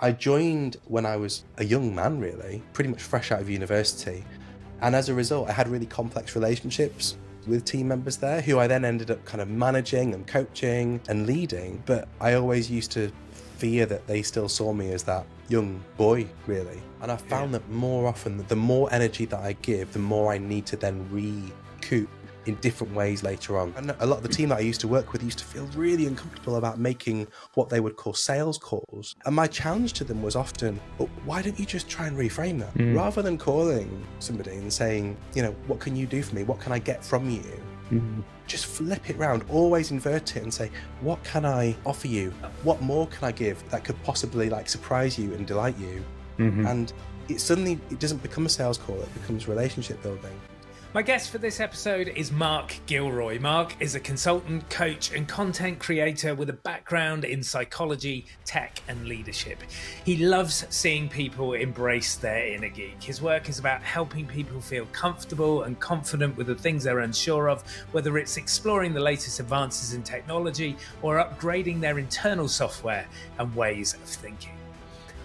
I joined when I was a young man, really, pretty much fresh out of university. And as a result, I had really complex relationships with team members there who I then ended up kind of managing and coaching and leading. But I always used to fear that they still saw me as that young boy, really. And I found that more often, the more energy that I give, the more I need to then recoup in different ways later on. And a lot of the team that I used to work with used to feel really uncomfortable about making what they would call sales calls. And my challenge to them was often, well, why don't you just try and reframe that? Rather than calling somebody and saying, what can you do for me? What can I get from you? Just flip it around, always invert it and say, what can I offer you? What more can I give that could possibly surprise you and delight you? And it doesn't become a sales call, it becomes relationship building. My guest for this episode is Mark Gilroy. Mark is a consultant, coach, and content creator with a background in psychology, tech, and leadership. He loves seeing people embrace their inner geek. His work is about helping people feel comfortable and confident with the things they're unsure of, whether it's exploring the latest advances in technology or upgrading their internal software and ways of thinking.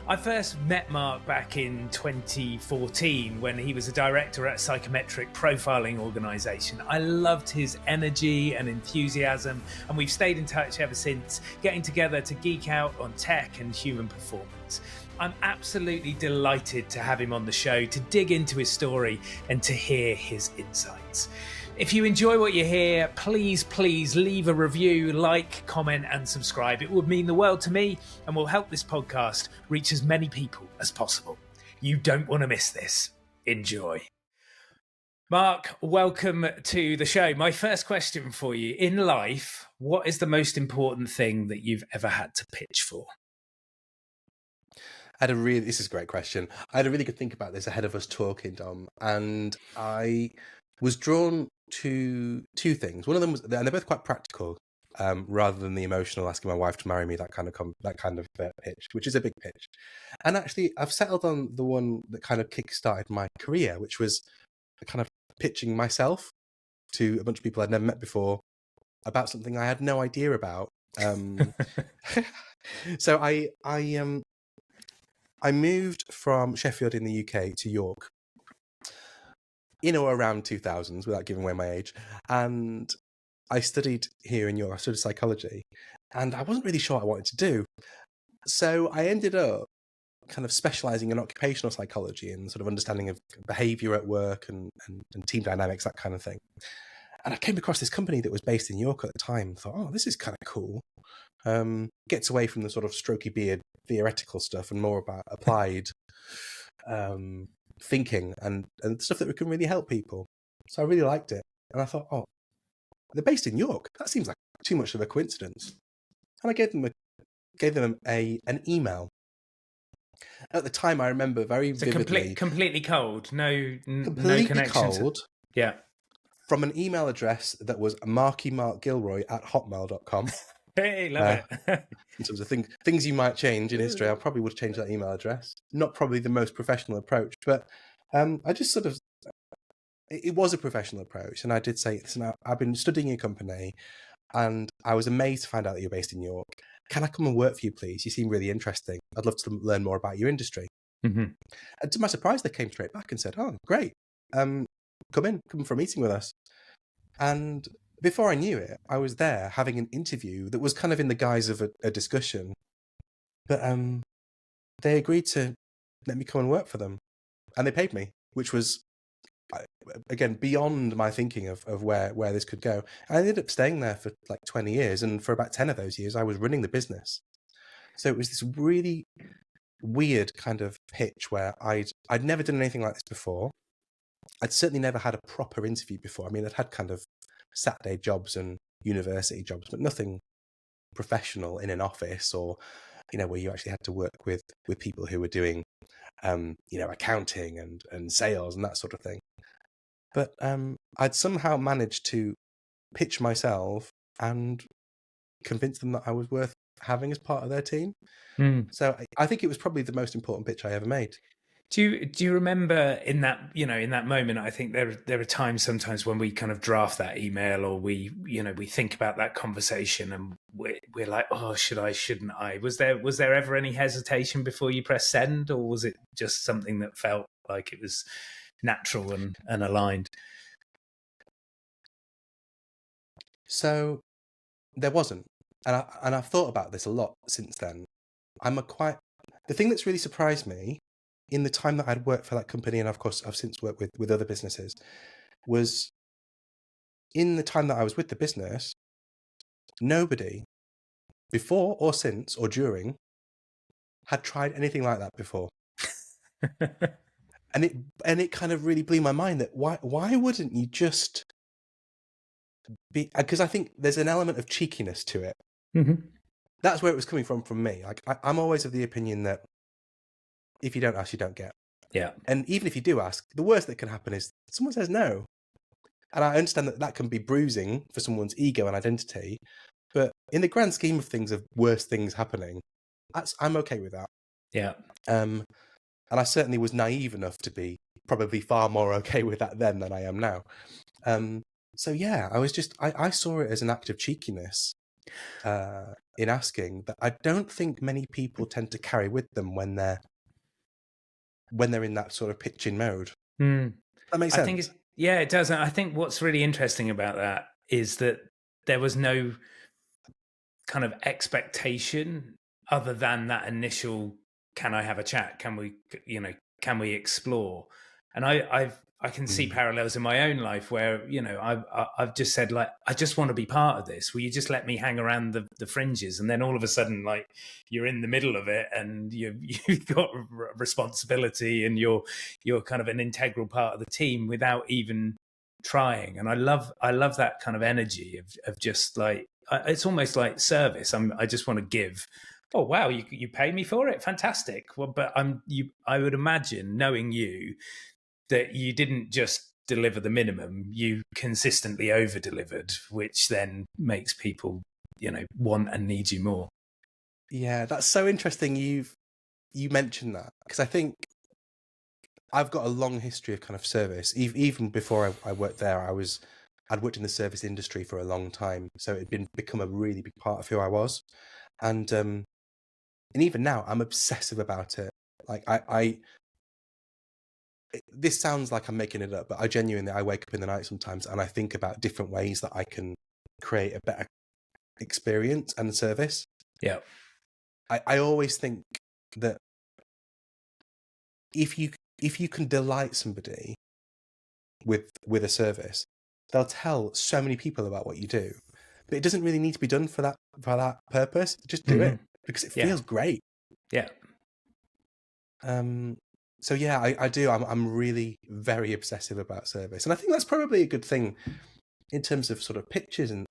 I first met Mark back in 2014 when he was a director at a psychometric profiling organisation. I loved his energy and enthusiasm, and we've stayed in touch ever since, getting together to geek out on tech and human performance. I'm absolutely delighted to have him on the show to dig into his story and to hear his insights. If you enjoy what you hear, please leave a review, like, comment, and subscribe. It would mean the world to me and will help this podcast reach as many people as possible. You don't want to miss this. Enjoy. Mark, welcome to the show. My first question for you. In life, what is the most important thing that you've ever had to pitch for? This is a great question. I had a really good think about this ahead of us talking, Dom, and I was drawn to two things. One of them was, and they're both quite practical, rather than the emotional asking my wife to marry me, that kind of pitch, which is a big pitch. And actually, I've settled on the one that kind of kick-started my career, which was kind of pitching myself to a bunch of people I'd never met before about something I had no idea about. So I moved from Sheffield in the UK to York in or around 2000s, without giving away my age. And I studied here in York. I studied psychology, and I wasn't really sure what I wanted to do. So I ended up kind of specializing in occupational psychology and sort of understanding of behavior at work and team dynamics, that kind of thing. And I came across this company that was based in York at the time and thought, oh, this is kind of cool. Gets away from the sort of strokey beard theoretical stuff and more about applied thinking and stuff that can really help people. So I really liked it. And I thought, oh, they're based in York. That seems like too much of a coincidence. And I gave them an email. At the time, I remember very vividly. Completely cold. No completely connection. Cold. Yeah. From an email address that was markymarkgilroy@hotmail.com. Hey, love it. In terms of things you might change in history, I probably would have changed that email address. Not probably the most professional approach, but I just sort of, it was a professional approach. And I did say, listen, I've been studying your company and I was amazed to find out that you're based in York. Can I come and work for you, please? You seem really interesting. I'd love to learn more about your industry. And to my surprise, they came straight back and said, oh, great. Come for a meeting with us. And before I knew it, I was there having an interview that was kind of in the guise of a discussion. But they agreed to let me come and work for them. And they paid me, which was, again, beyond my thinking of where this could go. And I ended up staying there for like 20 years. And for about 10 of those years, I was running the business. So it was this really weird kind of pitch where I'd never done anything like this before. I'd certainly never had a proper interview before. I mean, I'd had kind of Saturday jobs and university jobs, but nothing professional in an office or, where you actually had to work with people who were doing, accounting and sales and that sort of thing. But I'd somehow managed to pitch myself and convince them that I was worth having as part of their team. So I think it was probably the most important pitch I ever made. Do you remember in that, in that moment? I think there are times sometimes when we kind of draft that email, or we think about that conversation, and we're like, oh, should I, shouldn't I? Was there ever any hesitation before you press send, or was it just something that felt like it was natural and aligned? So there wasn't, and I've thought about this a lot since then. The thing that's really surprised me in the time that I'd worked for that company, and of course I've since worked with other businesses, was in the time that I was with the business, nobody before or since or during had tried anything like that before. and it kind of really blew my mind that why wouldn't you just be, because I think there's an element of cheekiness to it. Mm-hmm. That's where it was coming from me. Like I'm always of the opinion that if you don't ask, you don't get. Yeah. And even if you do ask, the worst that can happen is someone says no. And I understand that can be bruising for someone's ego and identity. But in the grand scheme of things, of worse things happening, I'm okay with that. Yeah. And I certainly was naive enough to be probably far more okay with that then than I am now. So yeah, I saw it as an act of cheekiness in asking that I don't think many people tend to carry with them when they're in that sort of pitching mode. That makes sense. I think it does. And I think what's really interesting about that is that there was no kind of expectation other than that initial, can I have a chat? Can we explore? And I can see parallels in my own life where, I've just said, like, I just want to be part of this. Will you just let me hang around the fringes? And then all of a sudden, like, you're in the middle of it and you've got responsibility and you're kind of an integral part of the team without even trying. And I love that kind of energy of just like, it's almost like service. I just want to give. Oh, wow, you pay me for it? Fantastic. Well, but I would imagine, knowing you, that you didn't just deliver the minimum, you consistently over-delivered, which then makes people, want and need you more. Yeah, that's so interesting you mentioned that, because I think I've got a long history of kind of service. Even before I worked there, I'd worked in the service industry for a long time, so it had become a really big part of who I was. And even now, I'm obsessive about it. Like this sounds like I'm making it up, but I wake up in the night sometimes and I think about different ways that I can create a better experience and service. Yeah. I always think that if you can delight somebody with a service, they'll tell so many people about what you do. But it doesn't really need to be done for that purpose. Just do it because it feels great. Yeah. So yeah, I do. I'm really very obsessive about service, and I think that's probably a good thing in terms of sort of pitches and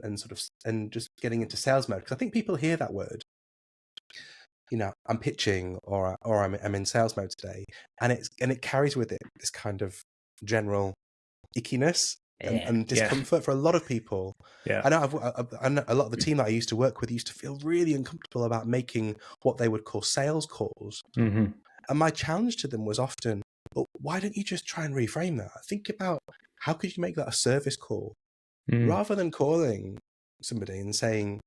just getting into sales mode. Because I think people hear that word, I'm pitching or I'm in sales mode today, and it carries with it this kind of general ickiness and discomfort for a lot of people. Yeah, I know a lot of the team that I used to work with used to feel really uncomfortable about making what they would call sales calls. And my challenge to them was often, well, why don't you just try and reframe that? Think about how could you make that a service call rather than calling somebody and saying,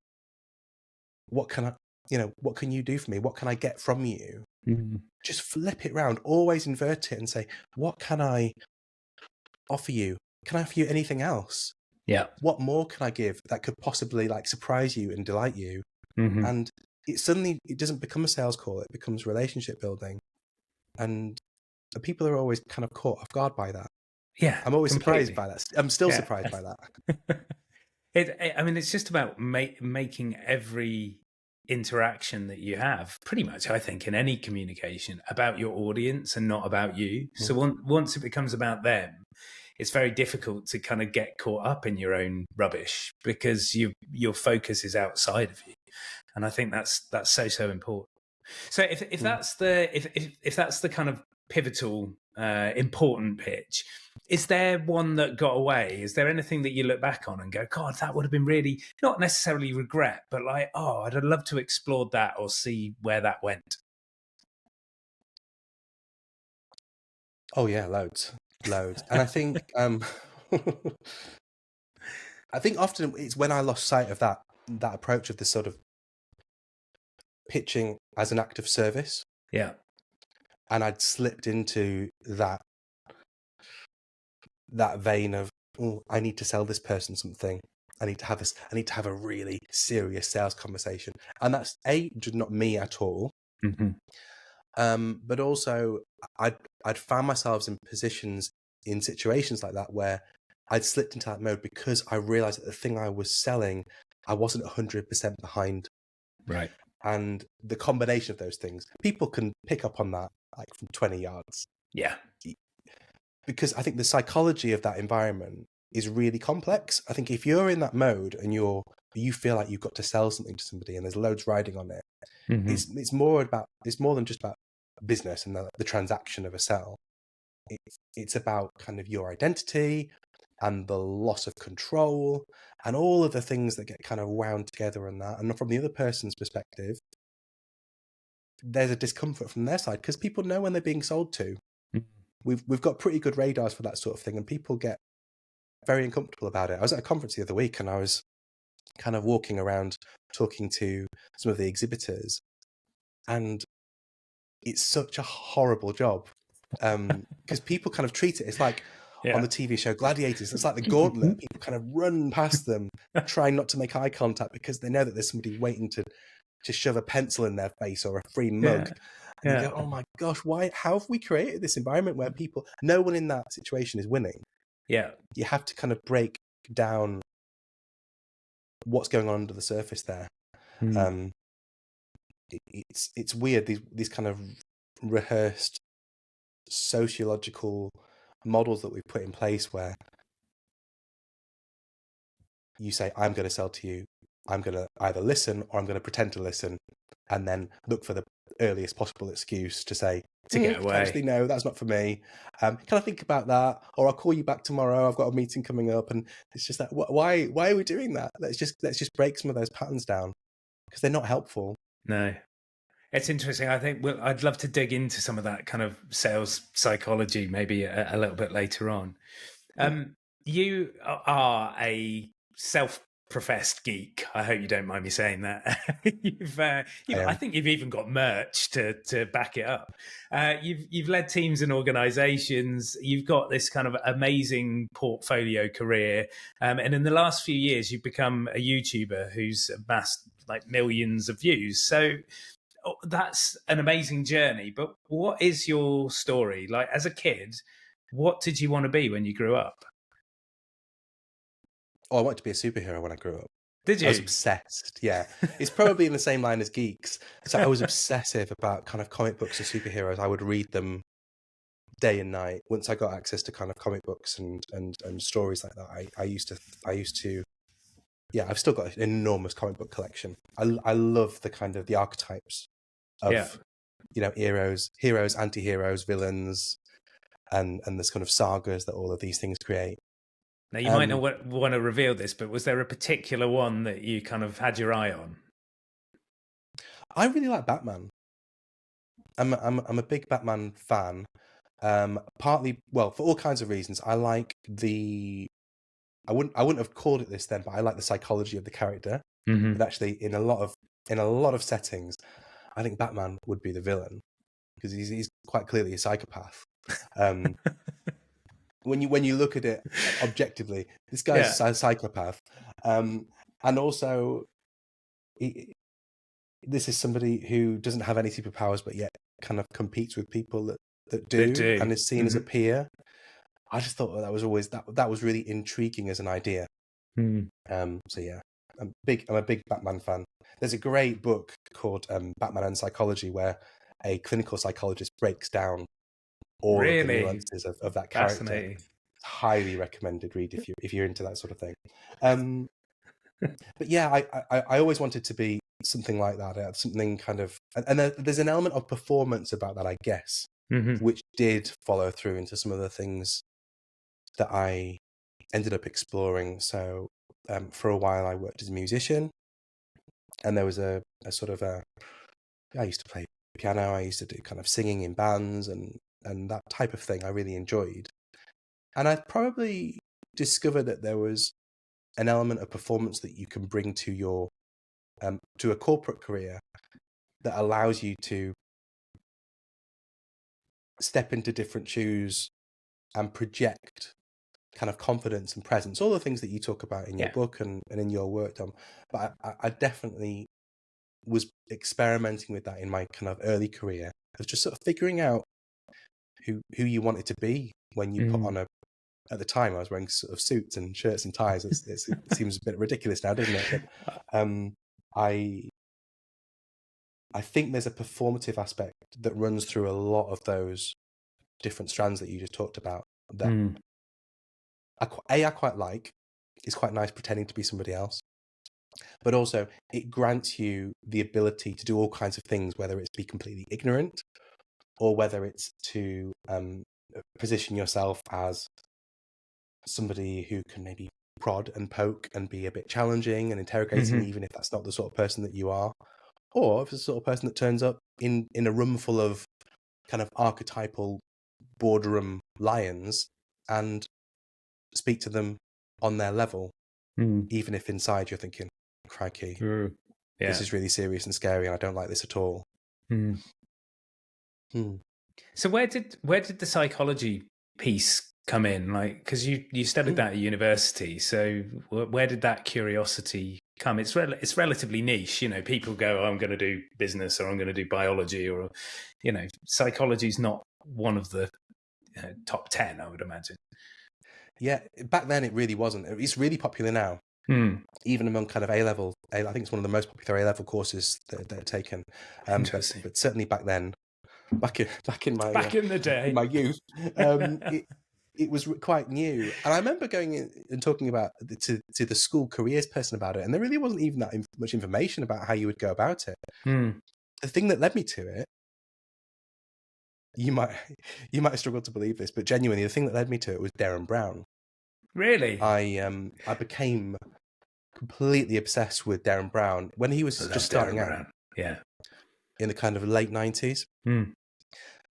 what can you do for me? What can I get from you? Just flip it around, always invert it and say, what can I offer you? Can I offer you anything else? Yeah. What more can I give that could possibly like surprise you and delight you? And it doesn't become a sales call, it becomes relationship building. And people are always kind of caught off guard by that. Yeah. I'm always surprised by that. I'm still surprised by that. It's just about making every interaction that you have, pretty much, I think, in any communication, about your audience and not about you. So once it becomes about them, it's very difficult to kind of get caught up in your own rubbish because your focus is outside of you. And I think that's so important. So if that's the kind of pivotal, important pitch, is there one that got away? Is there anything that you look back on and go, God, that would have been really, not necessarily regret, but like, oh, I'd love to explore that or see where that went? Oh yeah, loads, loads. And I think I think often it's when I lost sight of that approach of this sort of pitching as an act of service, Yeah. and I'd slipped into that vein of, oh, I need to sell this person something. I need to have a really serious sales conversation. And that's not me at all. But also I'd found myself in positions, in situations like that, where I'd slipped into that mode because I realized that the thing I was selling, I wasn't 100% behind. Right. And the combination of those things, people can pick up on that like from 20 yards. Yeah. Because I think the psychology of that environment is really complex. I think if you're in that mode and you feel like you've got to sell something to somebody and there's loads riding on it, it's more than just about business and the transaction of a sell. It's about kind of your identity and the loss of control and all of the things that get kind of wound together in that. And from the other person's perspective, there's a discomfort from their side because people know when they're being sold to. We've got pretty good radars for that sort of thing, and people get very uncomfortable about it. I was at a conference the other week and I was kind of walking around talking to some of the exhibitors, and it's such a horrible job because people kind of treat it, it's like on the TV show Gladiators, it's like the gauntlet. People kind of run past them, trying not to make eye contact because they know that there's somebody waiting to shove a pencil in their face or a free mug. And you go, oh my gosh, how have we created this environment where no one in that situation is winning? Yeah. You have to kind of break down what's going on under the surface there. It's weird, these kind of rehearsed sociological models that we've put in place where you say, I'm going to sell to you, I'm going to either listen or I'm going to pretend to listen, and then look for the earliest possible excuse to say, to get away. Actually, no, that's not for me. Can I think about that? Or I'll call you back tomorrow. I've got a meeting coming up. And it's just that, why are we doing that? Let's just break some of those patterns down because they're not helpful. No. It's interesting. I think I'd love to dig into some of that kind of sales psychology maybe a little bit later on. You are a self-professed geek. I hope you don't mind me saying that. I think you've even got merch to back it up. You've led teams and organizations. You've got this kind of amazing portfolio career. And in the last few years, you've become a YouTuber who's amassed like millions of views. So that's an amazing journey. But what is your story? Like as a kid, what did you want to be when you grew up? Oh, I wanted to be a superhero when I grew up. Did you? I was obsessed. Yeah. It's probably in the same line as geeks. So I was obsessive about kind of comic books and superheroes. I would read them day and night. Once I got access to kind of comic books and stories like that, I used to yeah, I've still got an enormous comic book collection. I love the kind of the archetypes of heroes, anti-heroes, villains, and this kind of sagas that all of these things create. Now you might not want to reveal this, but was there a particular one that you kind of had your eye on? I really like Batman. I'm a big Batman fan. Partly, well, for all kinds of reasons. I like I wouldn't have called it this then, but I like the psychology of the character. But actually, in a lot of settings, I think Batman would be the villain because he's quite clearly a psychopath. When you look at it objectively, this guy's a psychopath, and also this is somebody who doesn't have any superpowers, but yet kind of competes with people that do. And is seen as a peer. I just thought that was always that was really intriguing as an idea. So yeah, I'm a big Batman fan. There's a great book called Batman and Psychology where a clinical psychologist breaks down all of the nuances of that character. Highly recommended read if you're into that sort of thing. But yeah, I always wanted to be something like that. Something kind of, and there's an element of performance about that, I guess, which did follow through into some of the things that I ended up exploring. So for a while I worked as a musician, and there was a sort of I used to play piano. I used to do kind of singing in bands and and that type of thing I really enjoyed. And I probably discovered that there was an element of performance that you can bring to your to a corporate career that allows you to step into different shoes and project kind of confidence and presence, all the things that you talk about in your book and in your work, Tom. But I definitely was experimenting with that in my kind of early career, of just sort of figuring out who you wanted to be when you put on at the time I was wearing sort of suits and shirts and ties. It seems a bit ridiculous now, doesn't it? But I think there's a performative aspect that runs through a lot of those different strands that you just talked about that I quite like. It's quite nice pretending to be somebody else, but also it grants you the ability to do all kinds of things, whether it's be completely ignorant or whether it's to position yourself as somebody who can maybe prod and poke and be a bit challenging and interrogating, even if that's not the sort of person that you are, or if it's the sort of person that turns up in a room full of kind of archetypal boardroom lions and speak to them on their level, even if inside you're thinking, crikey, this is really serious and scary and I don't like this at all. So where did the psychology piece come in? Like, because you studied that at university, so where did that curiosity come? It's relatively niche, you know. People go, oh, I'm going to do business, or I'm going to do biology, or, you know, psychology's not one of the top 10, I would imagine. Yeah, back then it really wasn't. It's really popular now, even among kind of A-level. I think it's one of the most popular A-level courses that are taken. Interesting. But certainly back then, back in the day, in my youth, it was quite new. And I remember going in and talking about to the school careers person about it, and there really wasn't even that much information about how you would go about it. The thing that led me to it, you might struggle to believe this, but genuinely, the thing that led me to it was Derren Brown. Really? I became completely obsessed with Derren Brown when he was just starting out. Yeah. In the kind of late 90s.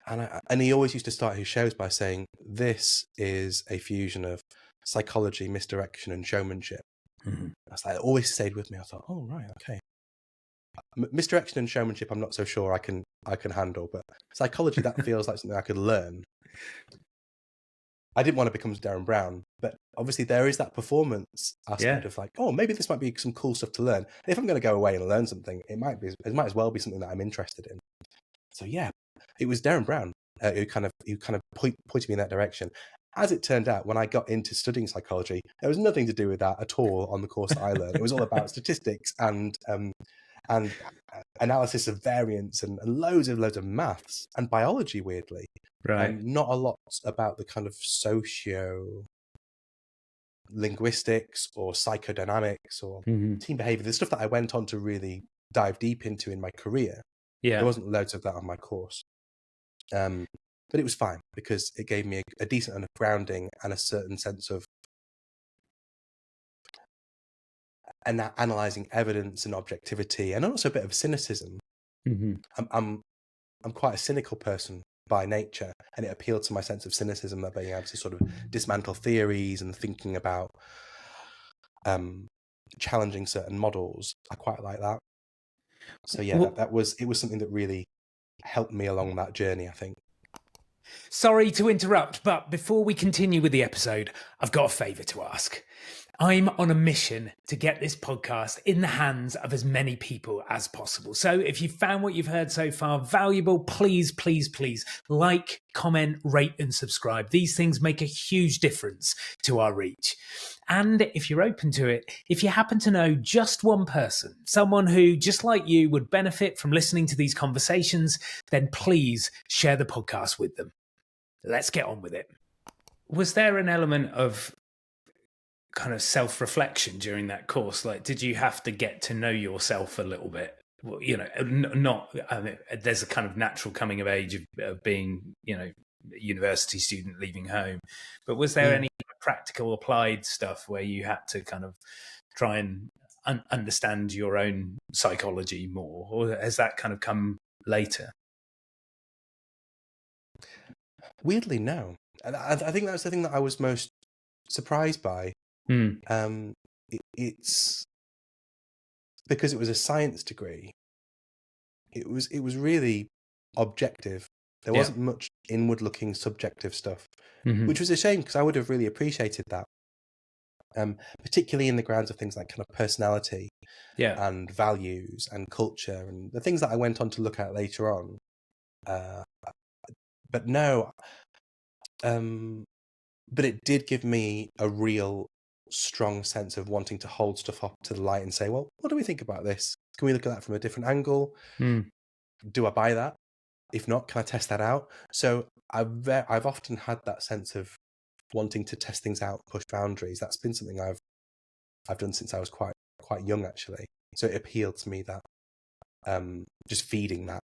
And he always used to start his shows by saying, this is a fusion of psychology, misdirection, and showmanship. That's like, it always stayed with me. I thought, oh, right, okay. Misdirection and showmanship, I'm not so sure I can handle, but psychology, that feels like something I could learn. I didn't want to become Derren Brown, but obviously there is that performance aspect of like, oh, maybe this might be some cool stuff to learn. And if I'm going to go away and learn something, it might as well be something that I'm interested in. So yeah, it was Derren Brown who kind of pointed me in that direction. As it turned out, when I got into studying psychology, there was nothing to do with that at all on the course that I learned. It was all about statistics and analysis of variance and loads of maths and biology, weirdly. Right. Not a lot about the kind of socio-linguistics or psychodynamics or team behavior, the stuff that I went on to really dive deep into in my career. Yeah. There wasn't loads of that on my course. But it was fine because it gave me a decent enough grounding and a certain sense of analysing evidence and objectivity, and also a bit of cynicism. I'm quite a cynical person by nature, and it appealed to my sense of cynicism, of being able to sort of dismantle theories and thinking about challenging certain models. I quite like that. So yeah, it was something that really helped me along that journey, I think. Sorry to interrupt, but before we continue with the episode, I've got a favour to ask. I'm on a mission to get this podcast in the hands of as many people as possible. So if you found what you've heard so far valuable, please, please, please like, comment, rate and subscribe. These things make a huge difference to our reach. And if you're open to it, if you happen to know just one person, someone who, just like you, would benefit from listening to these conversations, then please share the podcast with them. Let's get on with it. Was there an element of kind of self-reflection during that course? Like, did you have to get to know yourself a little bit? Well, you know, there's a kind of natural coming of age of being, you know, a university student leaving home. But was there any practical applied stuff where you had to kind of try and understand your own psychology more? Or has that kind of come later? Weirdly, no. And I think that's the thing that I was most surprised by. It's because it was a science degree. It was really objective. There wasn't much inward-looking, subjective stuff, which was a shame because I would have really appreciated that. Particularly in the grounds of things like kind of personality and values and culture and the things that I went on to look at later on. But no, but it did give me a real strong sense of wanting to hold stuff up to the light and say, well, what do we think about this? Can we look at that from a different angle? Do I buy that? If not, can I test that out? So I've often had that sense of wanting to test things out, push boundaries. That's been something I've done since I was quite young, actually. So it appealed to me that just feeding that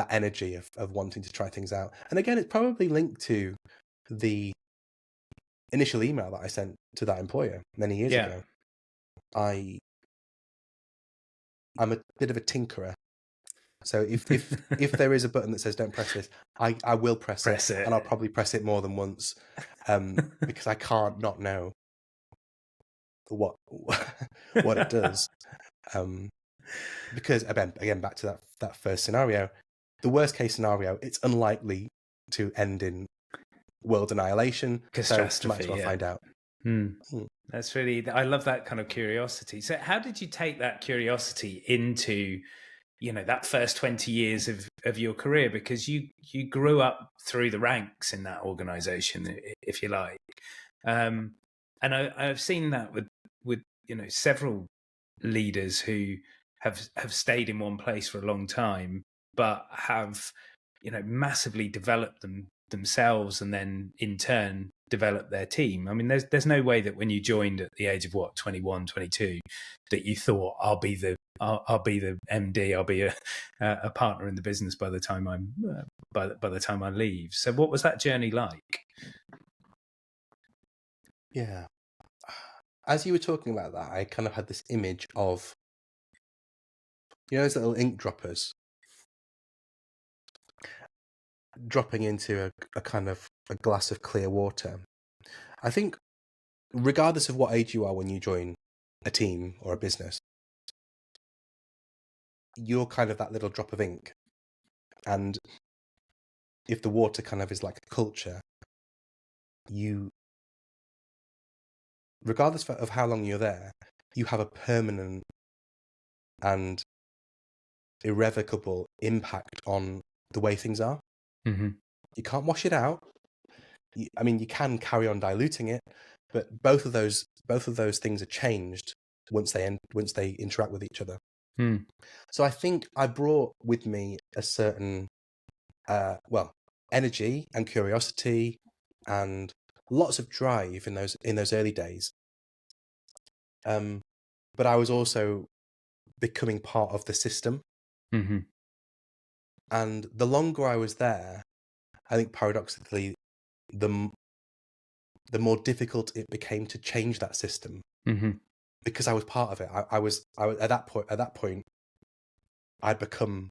energy of wanting to try things out. And again, it's probably linked to the initial email that I sent to that employer many years ago. I'm a bit of a tinkerer. So if there is a button that says don't press this, I will press it, and I'll probably press it more than once, because I can't not know what it does. Because again, back to that first scenario, the worst case scenario, it's unlikely to end in world annihilation. Catastrophe, so might as well find out. That's really, I love that kind of curiosity. So how did you take that curiosity into, that first 20 years of your career? Because you grew up through the ranks in that organization, if you like. And I've seen that with several leaders who have stayed in one place for a long time, but have, massively developed themselves and then in turn develop their team. I mean, there's no way that when you joined at the age of 21, 22, that you thought I'll be the MD, I'll be a partner in the business by the time I leave. So what was that journey like? Yeah. As you were talking about that, I kind of had this image of, those little ink droppers dropping into a kind of a glass of clear water. I think regardless of what age you are when you join a team or a business, you're kind of that little drop of ink. And if the water kind of is like a culture, regardless of how long you're there, you have a permanent and irrevocable impact on the way things are. You can't wash it out. You can carry on diluting it, but both of those things are changed once they interact with each other. So I think I brought with me a certain energy and curiosity and lots of drive in those early days. But I was also becoming part of the system. And the longer I was there, I think paradoxically, the more difficult it became to change that system, because I was part of it. I was at that point, I'd become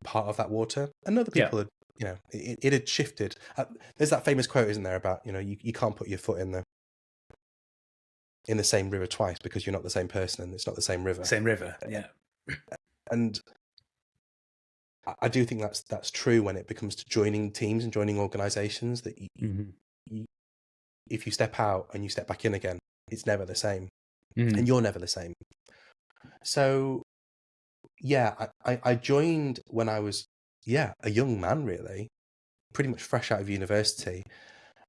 part of that water, and other people had, it had shifted. There's that famous quote, isn't there, about you can't put your foot in the same river twice because you're not the same person and it's not the same river. Same river, yeah. And I do think that's true when it comes to joining teams and joining organizations, that if you step out and you step back in again, it's never the same, and you're never the same. So yeah, I joined when I was a young man, really, pretty much fresh out of university,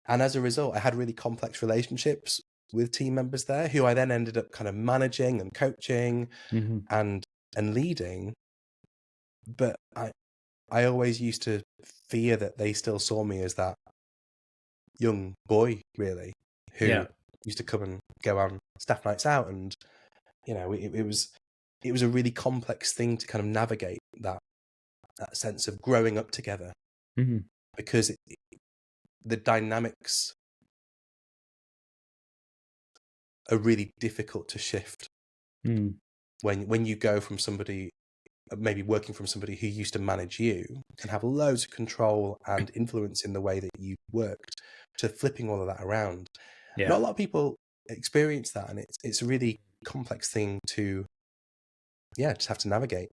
and as a result I had really complex relationships with team members there, who I then ended up kind of managing and coaching and leading. But I always used to fear that they still saw me as that young boy, really, who used to come and go on staff nights out, and it was a really complex thing to kind of navigate that sense of growing up together, because the dynamics are really difficult to shift when you go from somebody maybe working from somebody who used to manage you and have loads of control and influence in the way that you worked, to flipping all of that around. Yeah. Not a lot of people experience that, and it's a really complex thing to just have to navigate.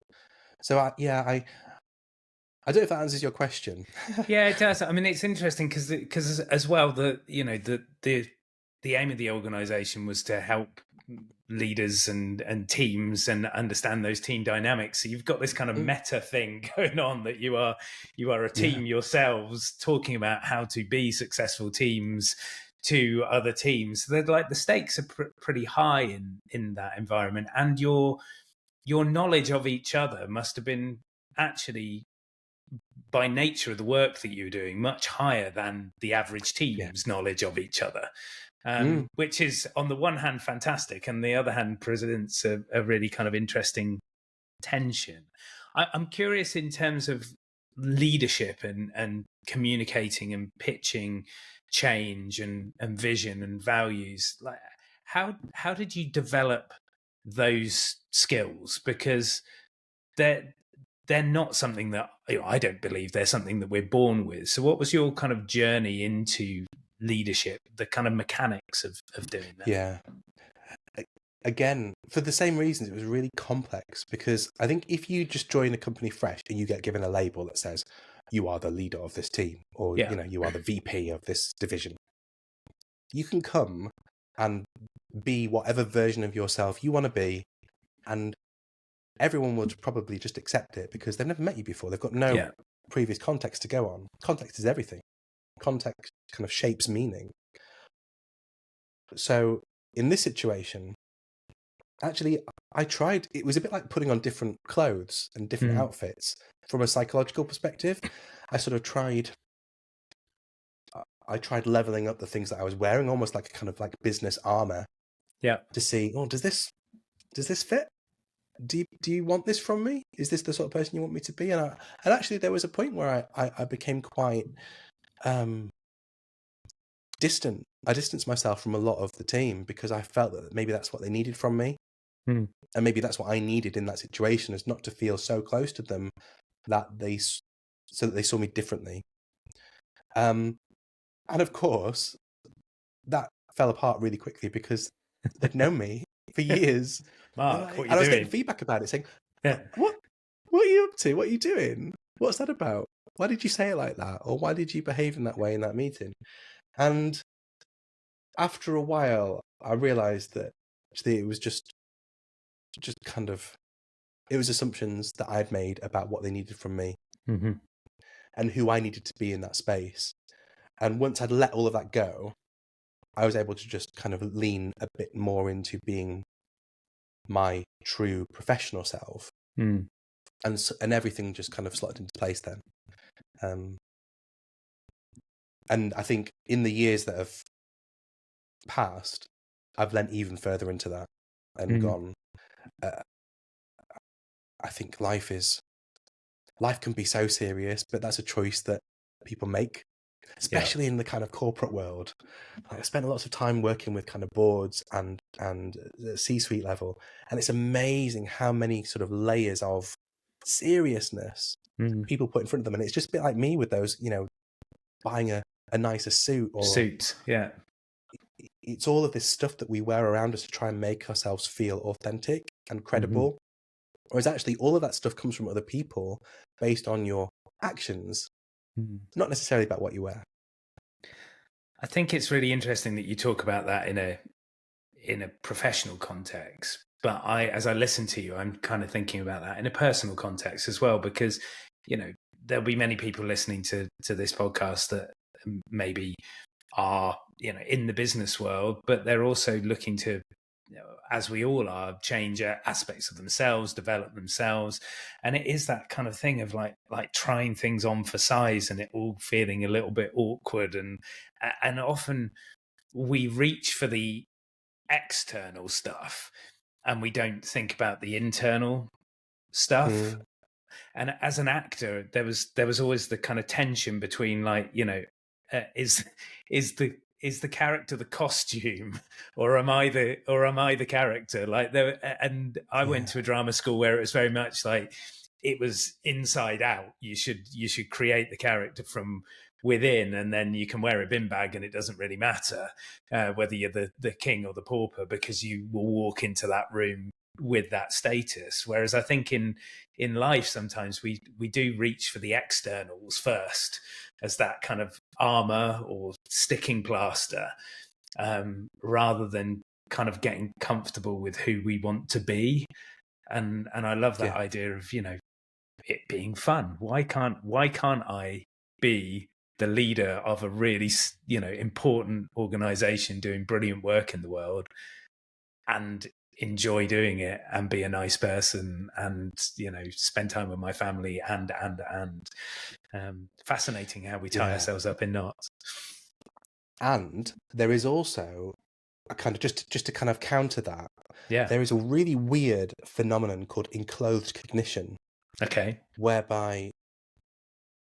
So I don't know if that answers your question. Yeah, it does. I mean, it's interesting because as well, the aim of the organization was to help leaders and teams and understand those team dynamics. So you've got this kind of meta thing going on, that you are a team yourselves, talking about how to be successful teams to other teams. So they're like, the stakes are pretty high in that environment, and your knowledge of each other must have been, actually, by nature of the work that you're doing, much higher than the average team's knowledge of each other, which is, on the one hand, fantastic, and the other hand presents a really kind of interesting tension. I'm curious, in terms of leadership and communicating and pitching change and vision and values, like how did you develop those skills? Because they're not something that, I don't believe they're something that we're born with. So what was your kind of journey into leadership, the kind of mechanics of doing that? Yeah. Again, for the same reasons, it was really complex, because I think if you just join a company fresh and you get given a label that says you are the leader of this team, or you are the VP of this division, you can come and be whatever version of yourself you want to be, and everyone would probably just accept it because they've never met you before. They've got no previous context to go on. Context is everything. Context kind of shapes meaning. So in this situation, actually, I tried, it was a bit like putting on different clothes and different outfits from a psychological perspective. I tried leveling up the things that I was wearing, almost like a kind of like business armor. Yeah. To see, does this fit? Do you want this from me? Is this the sort of person you want me to be? And actually, there was a point where I became quite distant. I distanced myself from a lot of the team because I felt that maybe that's what they needed from me. And maybe that's what I needed in that situation, is not to feel so close to them that they saw me differently. And of course, that fell apart really quickly because they'd known me for years. Mark, what are you I was doing? getting feedback about it, saying, what are you up to? What are you doing? What's that about? Why did you say it like that? Or why did you behave in that way in that meeting? And after a while, I realized that actually it was just kind of, it was assumptions that I'd made about what they needed from me and who I needed to be in that space. And once I'd let all of that go, I was able to just kind of lean a bit more into being my true professional self. And everything just kind of slotted into place then. And I think in the years that have passed, I've leant even further into that and gone, I think life can be so serious, but that's a choice that people make, especially in the kind of corporate world. I spent lots of time working with kind of boards and C-suite level, and it's amazing how many sort of layers of seriousness people put in front of them. And it's just a bit like me with those, buying a nicer suit or suit. Yeah. It's all of this stuff that we wear around us to try and make ourselves feel authentic and credible. Whereas actually all of that stuff comes from other people based on your actions, not necessarily about what you wear. I think it's really interesting that you talk about that in a professional context. But as I listen to you, I'm kind of thinking about that in a personal context as well, because, there'll be many people listening to this podcast that maybe are, in the business world, but they're also looking to, as we all are, change aspects of themselves, develop themselves. And it is that kind of thing of like trying things on for size and it all feeling a little bit awkward. And often we reach for the external stuff and we don't think about the internal stuff. And as an actor, there was always the kind of tension between is the character the costume, or am I the character? I went to a drama school where it was very much like it was inside out. You should create the character from within, and then you can wear a bin bag and it doesn't really matter whether you're the king or the pauper, because you will walk into that room with that status. Whereas I think in life sometimes we do reach for the externals first as that kind of armor or sticking plaster, rather than kind of getting comfortable with who we want to be. And I love that idea of, you know, it being fun. Why can't I be the leader of a really, you know, important organization doing brilliant work in the world and enjoy doing it and be a nice person and, you know, spend time with my family and fascinating how we tie ourselves up in knots. And there is also a kind of just to kind of counter that. Yeah. There is a really weird phenomenon called enclothed cognition. Okay. Whereby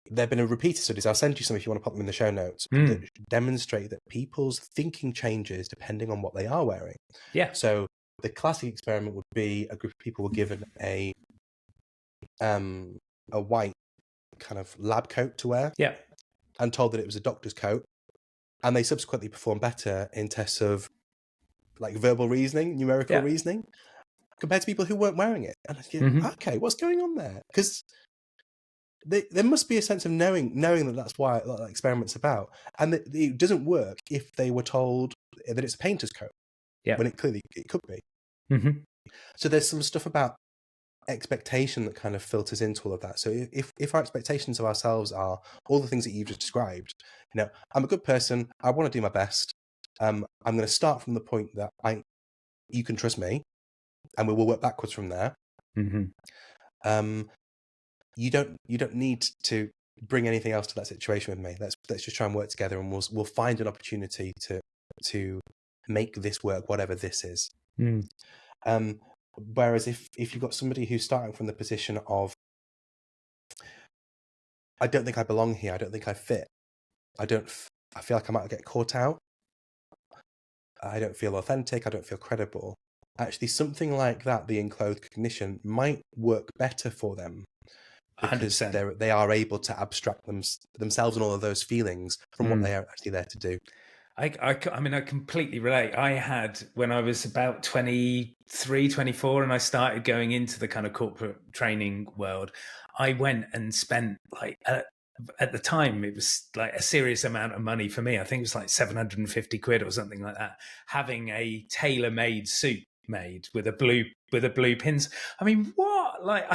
there have been repeated studies, I'll send you some if you want to pop them in the show notes, that demonstrate that people's thinking changes depending on what they are wearing. Yeah. So the classic experiment would be a group of people were given a white kind of lab coat to wear. Yeah. And told that it was a doctor's coat. And they subsequently performed better in tests of like verbal reasoning, numerical reasoning, compared to people who weren't wearing it. And I think, okay, what's going on there? Because there must be a sense of knowing that that's why that experiment's about. And that it doesn't work if they were told that it's a painter's coat, when it clearly it could be. So there's some stuff about expectation that kind of filters into all of that. So if our expectations of ourselves are all the things that you've just described, you know, I'm a good person, I want to do my best, I'm going to start from the point that you can trust me, and we will work backwards from there. You don't need to bring anything else to that situation with me. Let's just try and work together, and we'll find an opportunity to make this work, whatever this is. Whereas if you've got somebody who's starting from the position of, I don't think I belong here, I don't think I fit, I feel like I might get caught out, I don't feel authentic, I don't feel credible, actually something like that, the enclosed cognition, might work better for them, because 100%. they are able to abstract themselves and all of those feelings from what they are actually there to do. I mean, I completely relate. I had, when I was about 23, 24, and I started going into the kind of corporate training world, I went and spent like, at the time, it was like a serious amount of money for me. I think it was like 750 quid or something like that, having a tailor-made suit made with a blue pins. I mean, what? Like,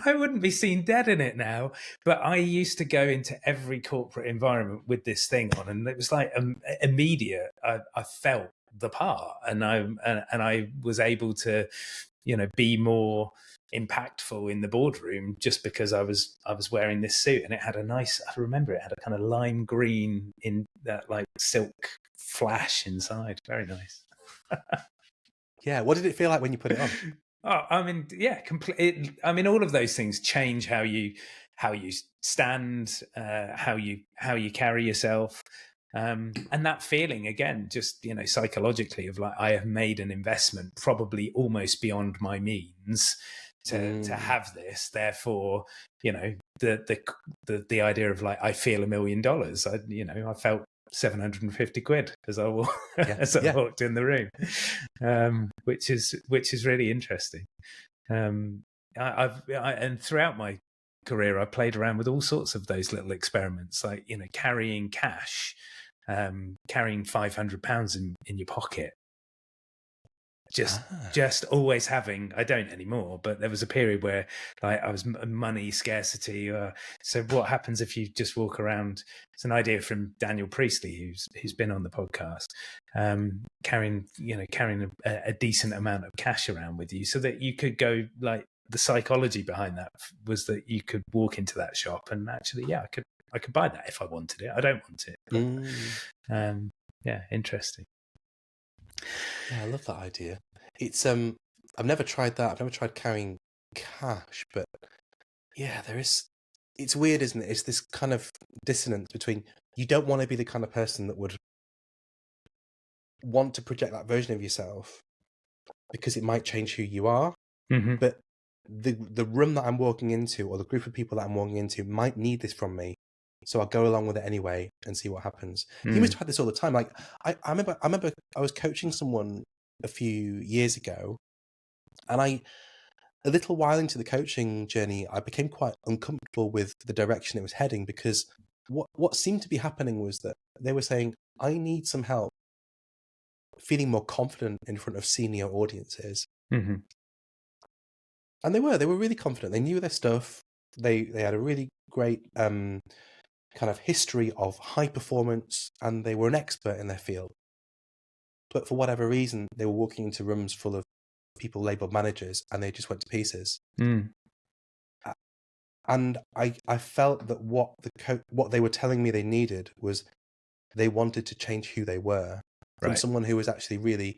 I wouldn't be seen dead in it now, but I used to go into every corporate environment with this thing on, and it was like immediate. I felt the part, and I was able to, you know, be more impactful in the boardroom just because I was wearing this suit, and it had I remember it had a kind of lime green in that like silk flash inside. Very nice. Yeah. What did it feel like when you put it on? Oh, I mean, yeah, I mean, all of those things change how you stand, how you carry yourself, and that feeling again, just, you know, psychologically of like, I have made an investment probably almost beyond my means to have this. Therefore, you know, the idea of like, I feel $1 million. I felt 750 quid as I walked in the room, which is really interesting. And throughout my career, I played around with all sorts of those little experiments, like, you know, carrying cash, carrying £500 in your pocket. Just always having, I don't anymore, but there was a period where like I was money scarcity. So what happens if you just walk around? It's an idea from Daniel Priestley, who's been on the podcast, carrying a decent amount of cash around with you, so that you could go, like, the psychology behind that was that you could walk into that shop and actually, I could buy that if I wanted it. I don't want it. But, interesting. Yeah, I love that idea. It's I've never tried that. I've never tried carrying cash, but yeah, it's weird, isn't it? It's this kind of dissonance between, you don't want to be the kind of person that would want to project that version of yourself because it might change who you are. But the room that I'm walking into, or the group of people that I'm walking into, might need this from me. So I'll go along with it anyway and see what happens. You must have had this all the time. Like I remember I was coaching someone a few years ago, and a little while into the coaching journey, I became quite uncomfortable with the direction it was heading, because what seemed to be happening was that they were saying, I need some help feeling more confident in front of senior audiences. Mm-hmm. And they were really confident. They knew their stuff. They had a really great kind of history of high performance, and they were an expert in their field. But for whatever reason, they were walking into rooms full of people labeled managers, and they just went to pieces. And I felt that what they were telling me they needed was, they wanted to change who they were from someone who was actually really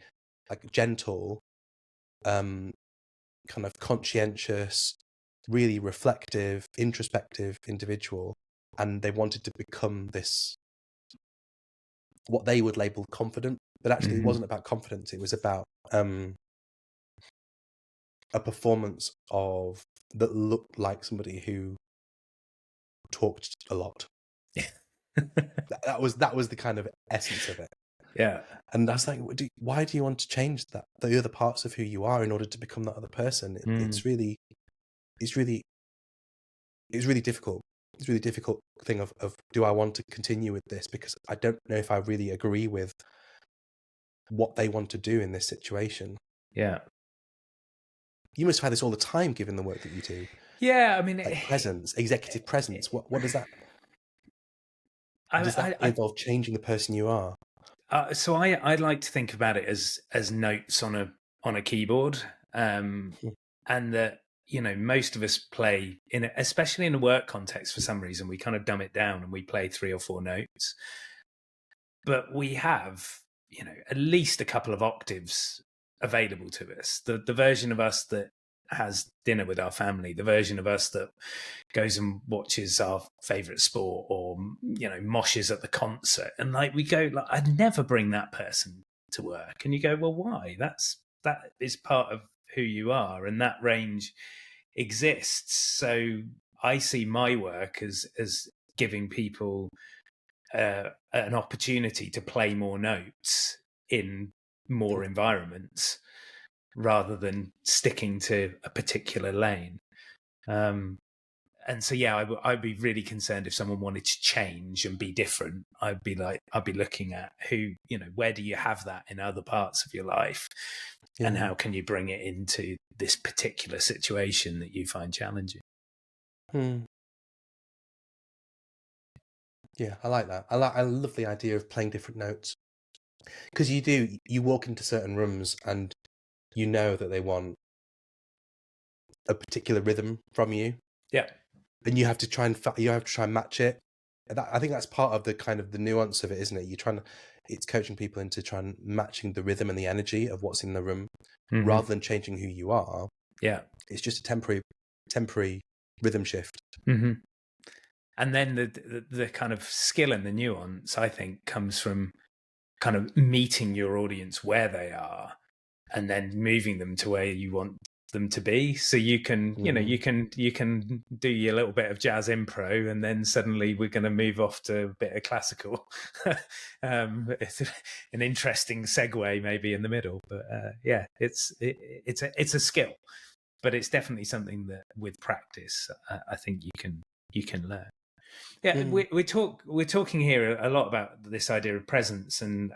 like gentle, kind of conscientious, really reflective, introspective individual, and they wanted to become this, what they would label confident, but actually it wasn't about confidence. It was about a performance that looked like somebody who talked a lot. that was the kind of essence of it. Yeah. And I was like, why do you want to change that, the other parts of who you are, in order to become that other person? It's really difficult. It's a really difficult thing of do I want to continue with this, because I don't know if I really agree with what they want to do in this situation. Yeah. You must have had this all the time, given the work that you do. Yeah, I mean, like presence, executive presence. What does that? Does that involve changing the person you are? So I like to think about it as notes on a keyboard, and that, you know, most of us play especially in a work context, for some reason we kind of dumb it down and we play 3 or 4 notes, but we have, you know, at least a couple of octaves available to us. The version of us that has dinner with our family, the version of us that goes and watches our favorite sport, or, you know, moshes at the concert, and like we go, like, I'd never bring that person to work. And you go, well, why? That is part of who you are, and that range exists. So I see my work as giving people an opportunity to play more notes in more environments, rather than sticking to a particular lane. And so, yeah, I'd be really concerned if someone wanted to change and be different. I'd be looking at who, you know, where do you have that in other parts of your life, and how can you bring it into this particular situation that you find challenging? Yeah, I like that. I love the idea of playing different notes, because you walk into certain rooms and you know that they want a particular rhythm from you. Yeah. And you have to try and match it. I think that's part of the kind of the nuance of it, isn't it? It's coaching people into trying matching the rhythm and the energy of what's in the room, rather than changing who you are. Yeah. It's just a temporary rhythm shift. And then the kind of skill and the nuance, I think, comes from kind of meeting your audience where they are, and then moving them to where you want them to be. So you can, you know, you can do your little bit of jazz impro, and then suddenly we're going to move off to a bit of classical. It's an interesting segue maybe in the middle, but yeah, it's a skill, but it's definitely something that with practice, I think you can learn. Yeah, we're talking here a lot about this idea of presence and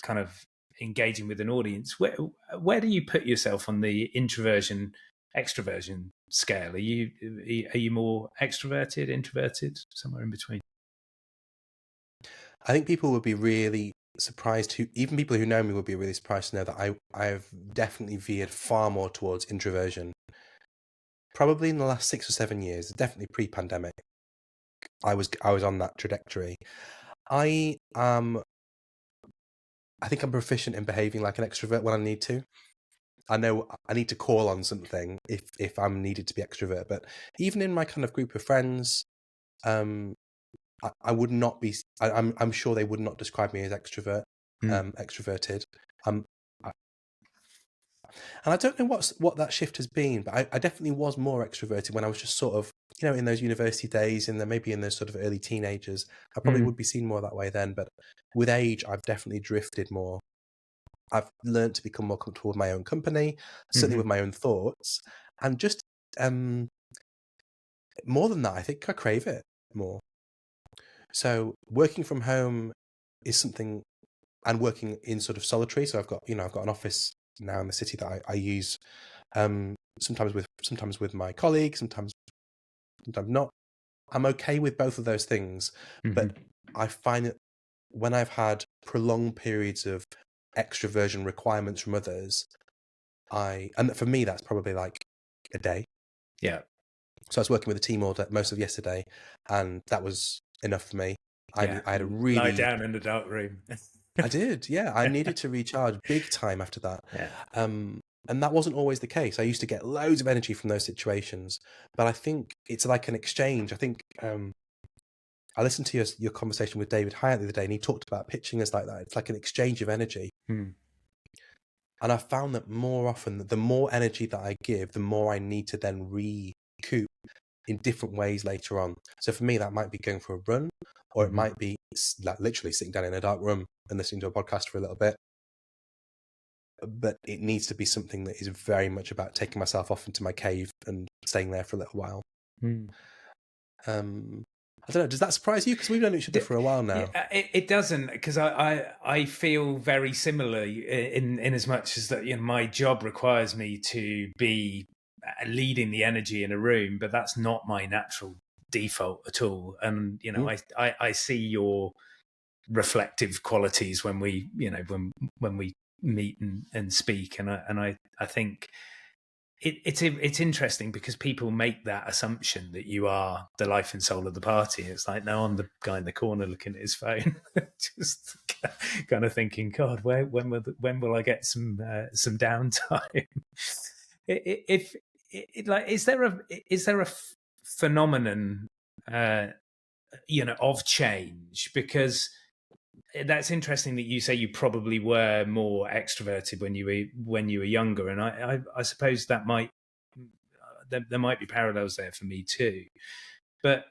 kind of engaging with an audience. Where do you put yourself on the introversion extroversion scale? Are you more extroverted, introverted, somewhere in between? I think people would be really surprised, even people who know me would be really surprised to know that I've definitely veered far more towards introversion. Probably in the last 6 or 7 years, definitely pre-pandemic, I was on that trajectory. I think I'm proficient in behaving like an extrovert when I need to. I know I need to call on something if I'm needed to be extrovert. But even in my kind of group of friends, I would not be. I'm sure they would not describe me as extroverted. And I don't know what that shift has been, but I definitely was more extroverted when I was just sort of, in those university days, and then maybe in those sort of early teenagers. I probably would be seen more that way then, but with age, I've definitely drifted more. I've learned to become more comfortable with my own company, certainly with my own thoughts, and just more than that, I think I crave it more. So working from home is something, and working in sort of solitary. So I've got an office now in the city that I use sometimes with my colleagues, sometimes not. I'm okay with both of those things, but I find that when I've had prolonged periods of extroversion requirements from others, and for me that's probably like a day. Yeah. So I was working with a team all day, most of yesterday, and that was enough for me. I had a really lie down in the dark room. I did, yeah. I needed to recharge big time after that. Yeah. And that wasn't always the case. I used to get loads of energy from those situations, but I think it's like an exchange. I think I listened to your conversation with David Hyatt the other day, and he talked about pitching as like that. It's like an exchange of energy. And I found that more often, the more energy that I give, the more I need to then recoup in different ways later on. So for me, that might be going for a run, or it might be like literally sitting down in a dark room and listening to a podcast for a little bit. But it needs to be something that is very much about taking myself off into my cave and staying there for a little while. I don't know, does that surprise you? Because we've known each other for a while now. It doesn't, because I feel very similarly in as much as that my job requires me to be leading the energy in a room, but that's not my natural default at all. And I see your reflective qualities when we when we meet and speak, and I think it's interesting because people make that assumption that you are the life and soul of the party. It's like, no, I'm the guy in the corner looking at his phone, just kind of thinking, God, when will I get some downtime? Is there a phenomenon of change? Because that's interesting that you say you probably were more extroverted when you were younger, and I suppose that there might be parallels there for me too. But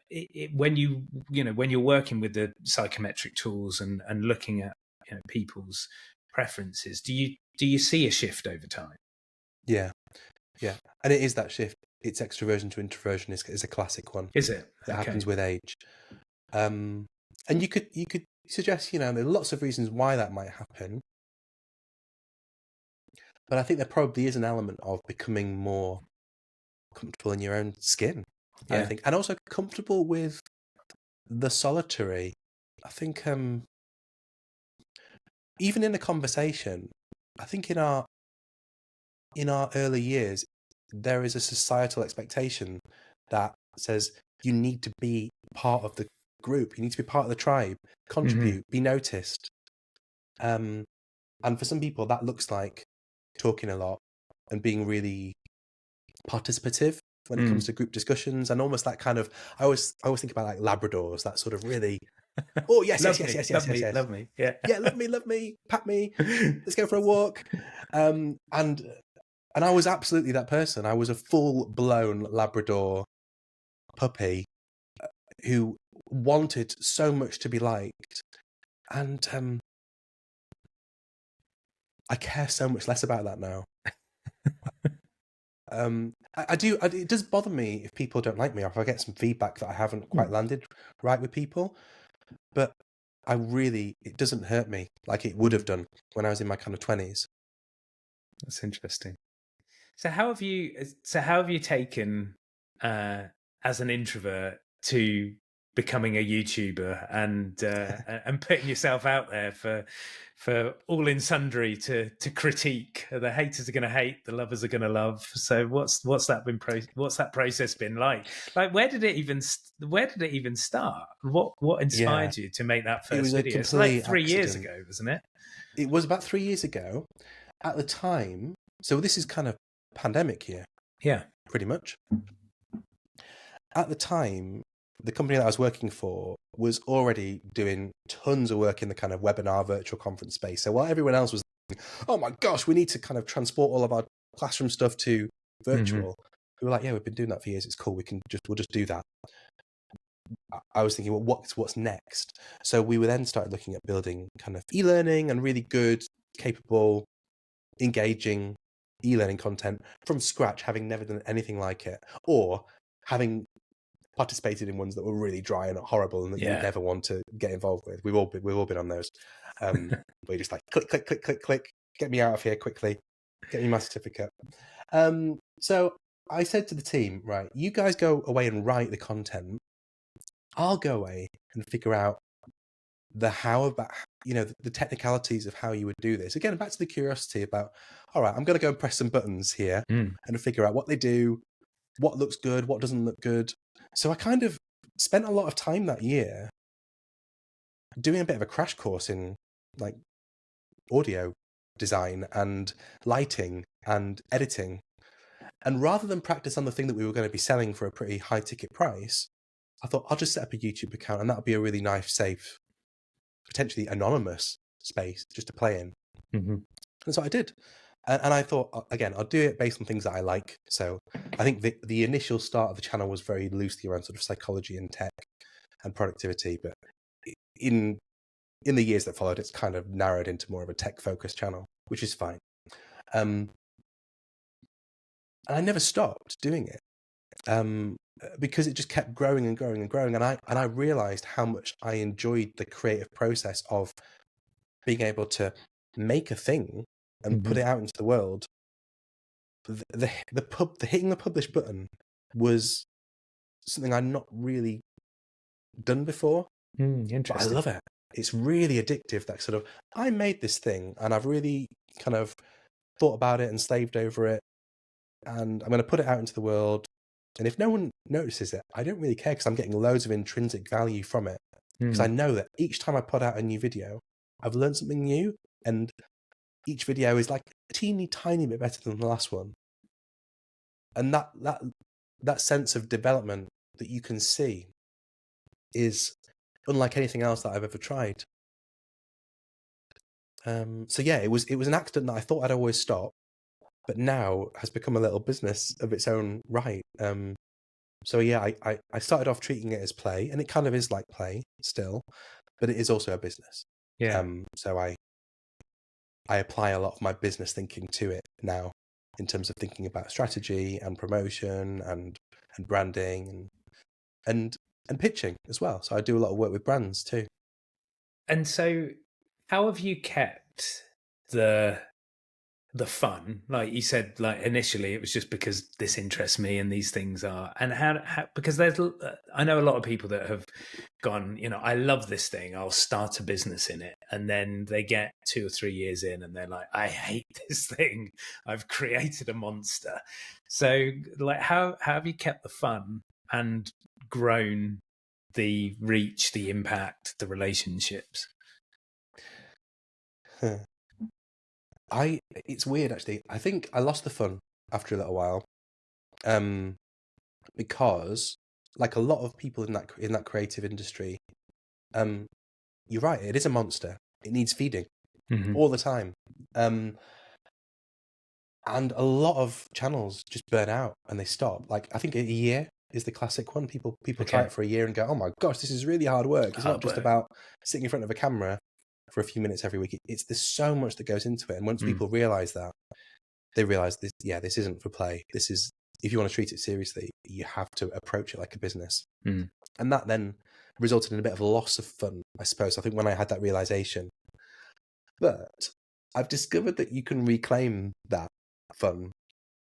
when you're working with the psychometric tools and looking at people's preferences, do you see a shift over time? Yeah, and it is that shift. It's extroversion to introversion is a classic one. Is it? That happens with age. And you could suggest, there are lots of reasons why that might happen. But I think there probably is an element of becoming more comfortable in your own skin, I think. And also comfortable with the solitary. I think even in a conversation, I think in our early years, there is a societal expectation that says you need to be part of the group, you need to be part of the tribe, contribute, be noticed. And for some people, that looks like talking a lot and being really participative when it comes to group discussions, and almost that kind of, I always think about like Labradors, that sort of really, oh yes, love me, yeah, love me, pat me, let's go for a walk. And I was absolutely that person. I was a full-blown Labrador puppy who wanted so much to be liked, and I care so much less about that now. I do. It does bother me if people don't like me, or if I get some feedback that I haven't quite landed right with people. But it doesn't hurt me like it would have done when I was in my kind of 20s. That's interesting. So how have you taken as an introvert to becoming a YouTuber and putting yourself out there for all in sundry to critique? The haters are going to hate, the lovers are going to love. So what's that process been like? Like where did it even start? What inspired you to make that first video? It's like 3 years ago, wasn't it? It was about 3 years ago. At the time, so this is kind of pandemic year. Yeah, pretty much. At the time, the company that I was working for was already doing tons of work in the kind of webinar virtual conference space. So while everyone else was oh my gosh, we need to kind of transport all of our classroom stuff to virtual. We were like, yeah, we've been doing that for years. It's cool. We'll just do that. I was thinking, well, what's next? So we were then started looking at building kind of e-learning and really good, capable, engaging e-learning content from scratch, having never done anything like it, or having participated in ones that were really dry and horrible and that you would never want to get involved with. We've all been on those. We're just like click, get me out of here quickly, get me my certificate. So I said to the team, right, you guys go away and write the content. I'll go away and figure out the technicalities of how you would do this. Again, back to the curiosity about, all right, I'm going to go and press some buttons here and figure out what they do, what looks good, what doesn't look good. So I kind of spent a lot of time that year doing a bit of a crash course in like audio design and lighting and editing. And rather than practice on the thing that we were going to be selling for a pretty high ticket price, I thought I'll just set up a YouTube account and that'll be a really nice, safe, potentially anonymous space just to play in. And so I did. And I thought, again, I'll do it based on things that I like. So I think the initial start of the channel was very loosely around sort of psychology and tech and productivity. But in the years that followed, it's kind of narrowed into more of a tech-focused channel, which is fine. And I never stopped doing it because it just kept growing and growing and growing. And I realized how much I enjoyed the creative process of being able to make a thing and put it out into the world. The hitting the publish button was something I'd not really done before. Interesting. But I love it. It's really addictive, that sort of, I made this thing and I've really kind of thought about it and slaved over it and I'm going to put it out into the world. And if no one notices it, I don't really care because I'm getting loads of intrinsic value from it. Because I know that each time I put out a new video, I've learned something new and each video is like a teeny tiny bit better than the last one. And that sense of development that you can see is unlike anything else that I've ever tried. So yeah, it was an accident that I thought I'd always stop, but now has become a little business of its own right. So yeah, I started off treating it as play, and it kind of is like play still, but it is also a business. Yeah. So I apply a lot of my business thinking to it now, in terms of thinking about strategy and promotion and branding and pitching as well. So I do a lot of work with brands too. And so how have you kept the fun? Like you said, like initially it was just because this interests me and these things are, and how because I know a lot of people that have gone, I love this thing, I'll start a business in it, and then they get 2 or 3 years in and they're like, I hate this thing, I've created a monster. So like how have you kept the fun and grown the reach, the impact, the relationships? It's weird actually. I think I lost the fun after a little while, because like a lot of people in that creative industry, you're right. It is a monster. It needs feeding all the time, and a lot of channels just burn out and they stop. Like I think a year is the classic one. People try it for a year and go, "Oh my gosh, this is really hard work." It's not just about sitting in front of a camera for a few minutes every week. There's so much that goes into it. And once people realize that, they realize this isn't for play. This is, if you want to treat it seriously, you have to approach it like a business. And that then resulted in a bit of a loss of fun, I suppose. I think when I had that realization, but I've discovered that you can reclaim that fun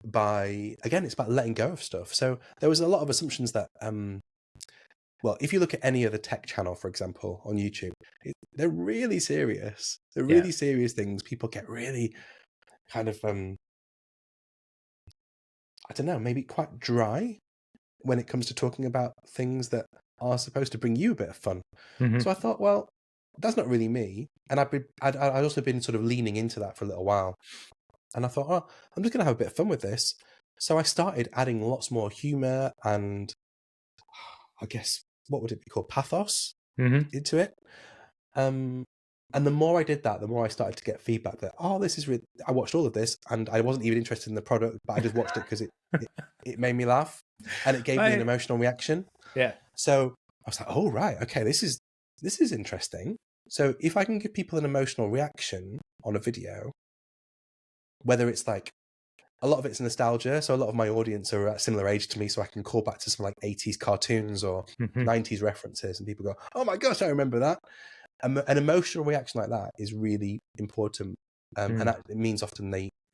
by, again, it's about letting go of stuff. So there was a lot of assumptions that, well, if you look at any other tech channel, for example, on YouTube, they're really serious. They're really serious things. People get really kind of, I don't know, maybe quite dry when it comes to talking about things that are supposed to bring you a bit of fun. So I thought, well, that's not really me. And I'd also been sort of leaning into that for a little while. And I thought, oh, I'm just going to have a bit of fun with this. So I started adding lots more humor and, I guess, what would it be called? Pathos into it. And the more I did that, the more I started to get feedback that, oh, this is really, I watched all of this and I wasn't even interested in the product, but I just watched it because it made me laugh and it gave me an emotional reaction. Yeah. So I was like, oh, right. Okay. This is interesting. So if I can give people an emotional reaction on a video, whether it's like, a lot of it's nostalgia. So a lot of my audience are at a similar age to me. So I can call back to some like 80s cartoons or 90s references and people go, oh my gosh, I remember that. An emotional reaction like that is really important. And that it means often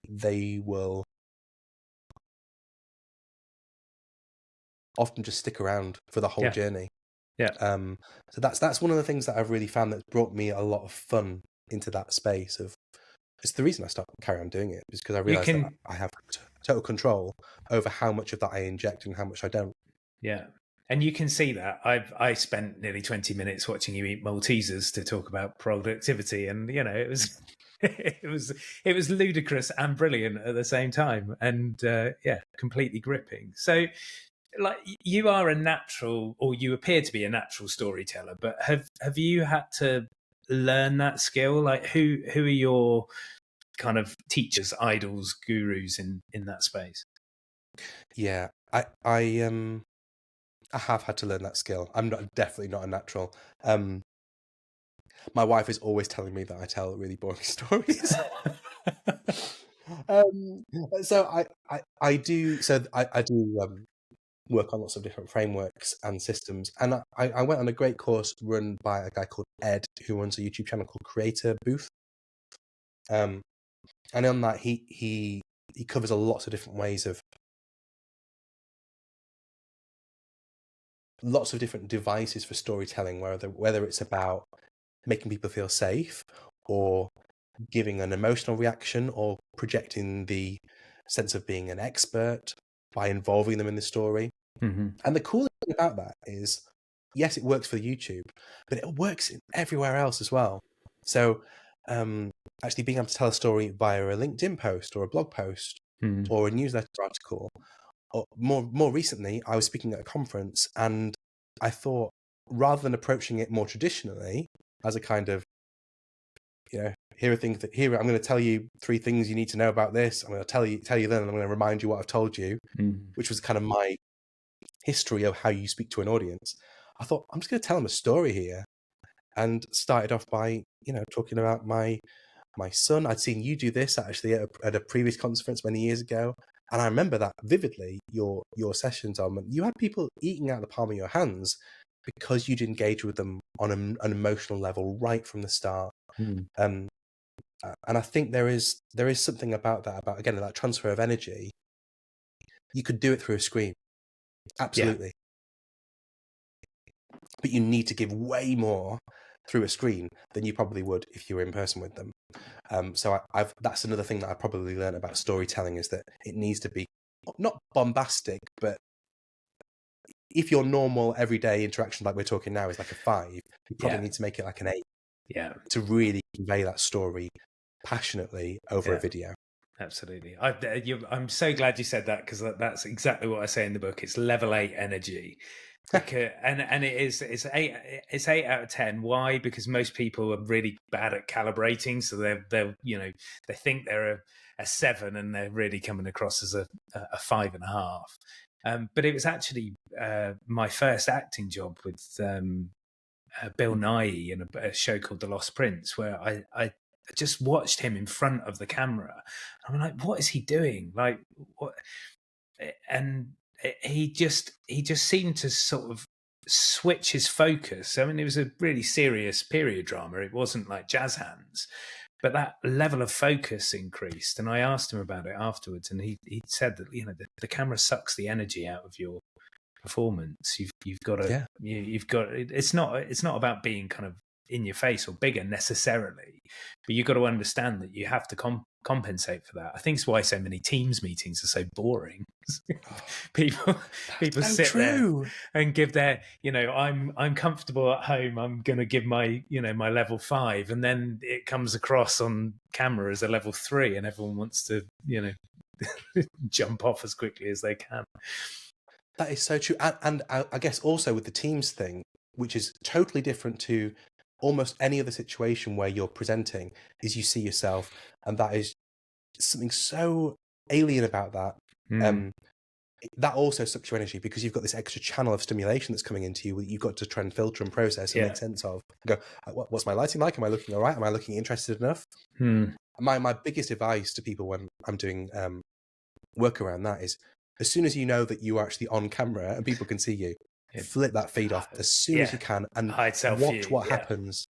they will often just stick around for the whole journey. Yeah. So that's one of the things that I've really found that's brought me a lot of fun into that space of, it's the reason I carry on doing it, is because I realize that I have total control over how much of that I inject and how much I don't. Yeah. And you can see that. I spent nearly 20 minutes watching you eat Maltesers to talk about productivity, and it was it was ludicrous and brilliant at the same time, and completely gripping. So, like, you are a natural, or you appear to be a natural storyteller, but have you had to learn that skill? Like, who are your kind of teachers, idols, gurus in that space? Yeah, I have had to learn that skill. I'm definitely not a natural. My wife is always telling me that I tell really boring stories. So I do. So I do work on lots of different frameworks and systems. And I went on a great course run by a guy called Ed, who runs a YouTube channel called Creator Booth. And on that, he covers a lot of different ways of lots of different devices for storytelling, whether it's about making people feel safe or giving an emotional reaction or projecting the sense of being an expert by involving them in the story. And the cool thing about that is, yes, it works for YouTube, but it works everywhere else as well. So actually being able to tell a story via a LinkedIn post or a blog post or a newsletter article. Or more recently, I was speaking at a conference and I thought, rather than approaching it more traditionally as a kind of, here are things that I'm going to tell you 3 things you need to know about this. I'm going to tell you then, and I'm going to remind you what I've told you, which was kind of my history of how you speak to an audience. I thought, I'm just going to tell them a story here, and started off by talking about my son. I'd seen you do this actually at a previous conference many years ago, and I remember that vividly. Your sessions you had people eating out the palm of your hands because you'd engage with them on an emotional level right from the start. And I think there is something about that, about again that transfer of energy. You could do it through a screen, absolutely, but you need to give way more through a screen than you probably would if you were in person with them. So that's another thing that I probably learned about storytelling, is that it needs to be not bombastic, but if your normal everyday interaction like we're talking now is like a 5, you probably need to make it like an 8. Yeah, to really convey that story passionately over a video. Absolutely. I'm so glad you said that, because that's exactly what I say in the book. It's level 8 energy. And it's 8 out of 10. Why? Because most people are really bad at calibrating, so they think they're a 7 and they're really coming across as a 5.5. But it was actually my first acting job with Bill Nighy in a show called The Lost Prince, where I just watched him in front of the camera. I'm like, what is he doing? Like, what? And he just seemed to sort of switch his focus. I mean, it was a really serious period drama. It wasn't like Jazz Hands, but that level of focus increased. And I asked him about it afterwards, and he said that the camera sucks the energy out of your performance. You've got to it's not about being kind of in your face or bigger necessarily, but you've got to understand that you have to compensate for that. I think it's why so many Teams meetings are so boring. people sit there and give their I'm comfortable at home, I'm going to give my my level 5, and then it comes across on camera as a level 3, and everyone wants to jump off as quickly as they can. That is so true. And I guess also with the Teams thing, which is totally different to almost any other situation where you're presenting is you see yourself, and that is something so alien about that. That also sucks your energy because you've got this extra channel of stimulation that's coming into you that you've got to try and filter and process and make sense of. Go, what's my lighting like? Am I looking all right? Am I looking interested enough? My biggest advice to people when I'm doing work around that is, as soon as you know that you are actually on camera and people can see you, flip that feed off as soon as you can and watch what happens.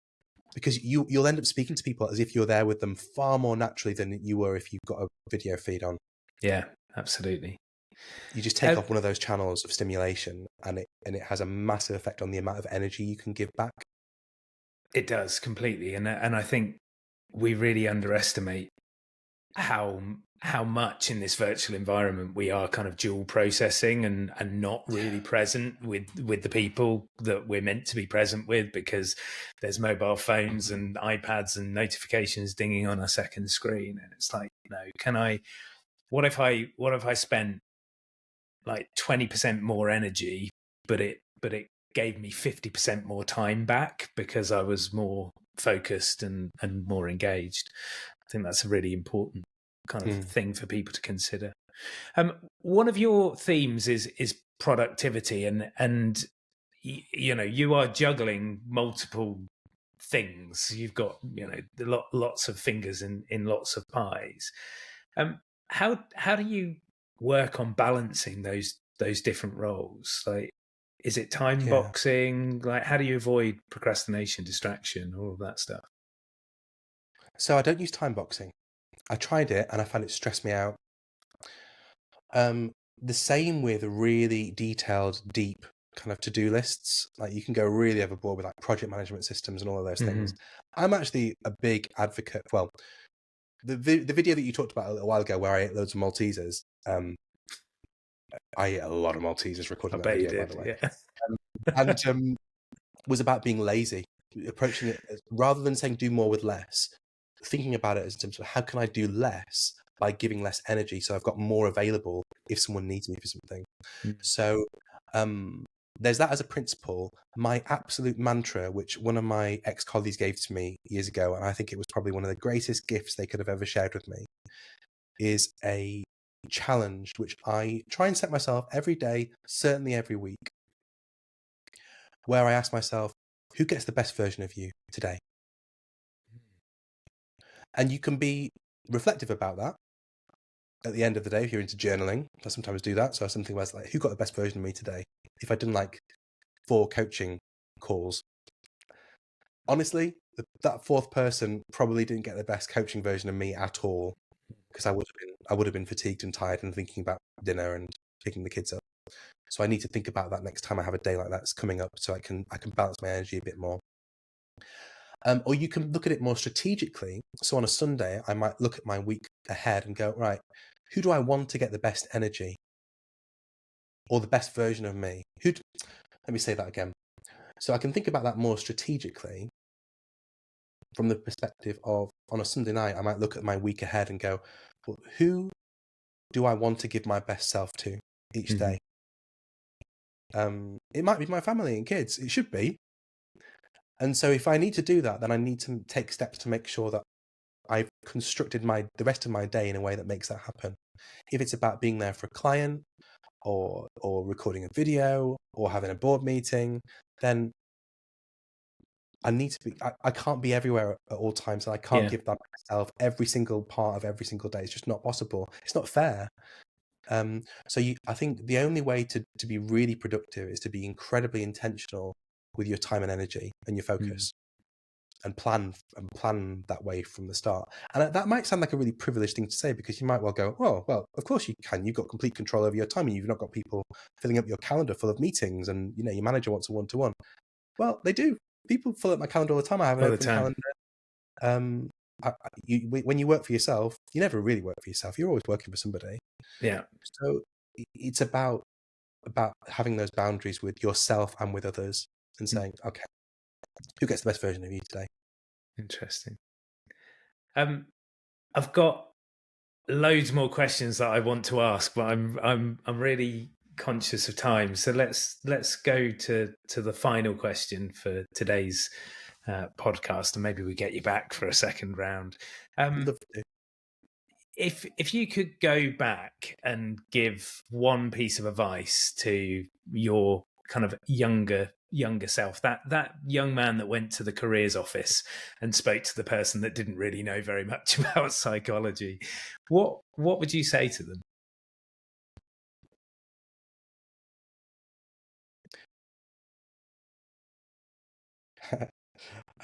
Because you'll end up speaking to people as if you're there with them far more naturally than you were if you've got a video feed on. Yeah, absolutely. You just take off one of those channels of stimulation, and it has a massive effect on the amount of energy you can give back. It does completely, and I think we really underestimate how much in this virtual environment we are kind of dual processing and not really present with the people that we're meant to be present with, because there's mobile phones and iPads and notifications dinging on a second screen, and it's like, no, what if I spent like 20% more energy, but it gave me 50% more time back because I was more focused and more engaged. I think that's a really important kind of thing for people to consider. One of your themes is productivity, and you are juggling multiple things. You've got lots of fingers in lots of pies. How do you work on balancing those different roles? Like, is it time boxing? Like, how do you avoid procrastination, distraction, all of that stuff? So I don't use time boxing. I tried it and I found it stressed me out. The same with really detailed, deep kind of to-do lists. Like, you can go really overboard with like project management systems and all of those things. I'm actually a big advocate. Well, the video that you talked about a little while ago where I ate loads of Maltesers, I ate a lot of Maltesers recording that video, by the way. And was about being lazy, approaching it rather than saying do more with less, thinking about it as in terms of how can I do less by giving less energy so I've got more available if someone needs me for something. So there's that as a principle. My absolute mantra, which one of my ex-colleagues gave to me years ago, and I think it was probably one of the greatest gifts they could have ever shared with me, is a challenge which I try and set myself every day, certainly every week, where I ask myself, who gets the best version of you today? And you can be reflective about that at the end of the day if you're into journaling. I sometimes do that. So something where it's like, who got the best version of me today? If I'd done like 4 coaching calls, honestly, that fourth person probably didn't get the best coaching version of me at all, because I would have been fatigued and tired and thinking about dinner and picking the kids up. So I need to think about that next time I have a day like that's coming up, so I can balance my energy a bit more. Or you can look at it more strategically. So on a Sunday, I might look at my week ahead and go, right, who do I want to get the best energy or the best version of me? Let me say that again. So I can think about that more strategically from the perspective of, on a Sunday night, I might look at my week ahead and go, well, who do I want to give my best self to each day? It might be my family and kids. It should be. And so if I need to do that, then I need to take steps to make sure that I've constructed the rest of my day in a way that makes that happen. If it's about being there for a client or recording a video or having a board meeting, then I need to be, I can't be everywhere at all times, and I can't give that myself every single part of every single day. It's just not possible. It's not fair. So I think the only way to be really productive is to be incredibly intentional with your time and energy and your focus, and plan that way from the start. And that might sound like a really privileged thing to say, because you might well go, oh, well, of course you can. You've got complete control over your time, and you've not got people filling up your calendar full of meetings, and your manager wants a one-to-one. Well, they do. People fill up my calendar all the time. I have an open calendar. When you work for yourself, you never really work for yourself. You're always working for somebody. Yeah. So it's about having those boundaries with yourself and with others, and saying, okay, who gets the best version of you today? Interesting. I've got loads more questions that I want to ask, but I'm really conscious of time. So let's go to the final question for today's podcast, and maybe we get you back for a second round. Love to. If you could go back and give one piece of advice to your kind of younger self, that young man that went to the careers office and spoke to the person that didn't really know very much about psychology, what would you say to them?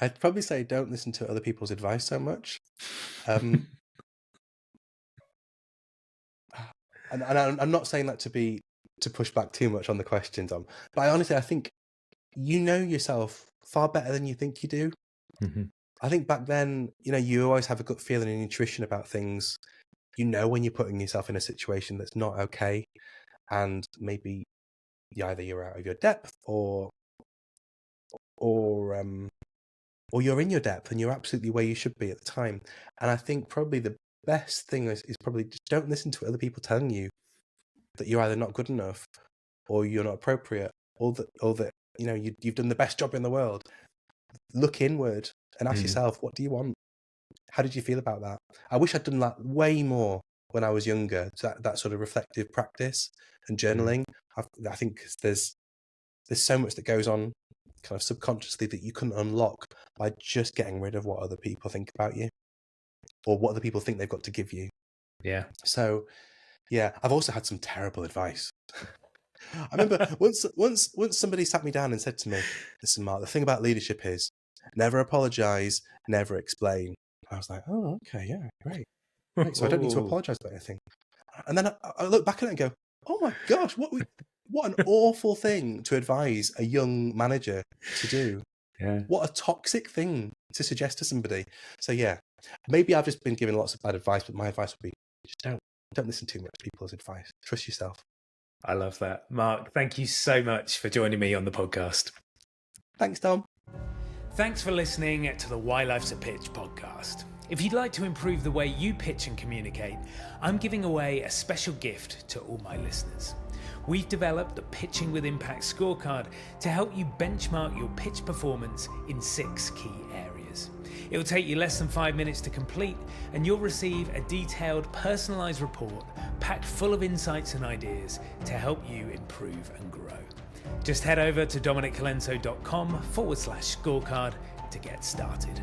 I'd probably say don't listen to other people's advice so much. And I'm not saying that to push back too much on the question, Tom, but I think you know yourself far better than you think you do. Mm-hmm. I think back then, you always have a gut feeling and intuition about things. When you're putting yourself in a situation that's not okay, and maybe either you're out of your depth or you're in your depth and you're absolutely where you should be at the time. And I think probably the best thing is probably just don't listen to other people telling you that you're either not good enough or you're not appropriate, or that you've done the best job in the world. Look inward and ask yourself, what do you want? How did you feel about that? I wish I'd done that way more when I was younger. That sort of reflective practice and journaling. I think there's so much that goes on kind of subconsciously that you couldn't unlock by just getting rid of what other people think about you or what other people think they've got to give you. Yeah. So, yeah, I've also had some terrible advice. I remember once somebody sat me down and said to me, "Listen, Mark, the thing about leadership is never apologize, never explain." I was like, "Oh, okay, yeah, great. So I don't need to apologize about anything." And then I look back at it and go, "Oh my gosh, what an awful thing to advise a young manager to do. Yeah. What a toxic thing to suggest to somebody." So yeah, maybe I've just been given lots of bad advice, but my advice would be just don't listen too much to people's advice. Trust yourself. I love that. Mark, thank you so much for joining me on the podcast. Thanks, Tom. Thanks for listening to the Why Life's a Pitch podcast. If you'd like to improve the way you pitch and communicate, I'm giving away a special gift to all my listeners. We've developed the Pitching with Impact scorecard to help you benchmark your pitch performance in 6 key areas. It will take you less than 5 minutes to complete, and you'll receive a detailed, personalised report packed full of insights and ideas to help you improve and grow. Just head over to dominiccolenso.com/scorecard to get started.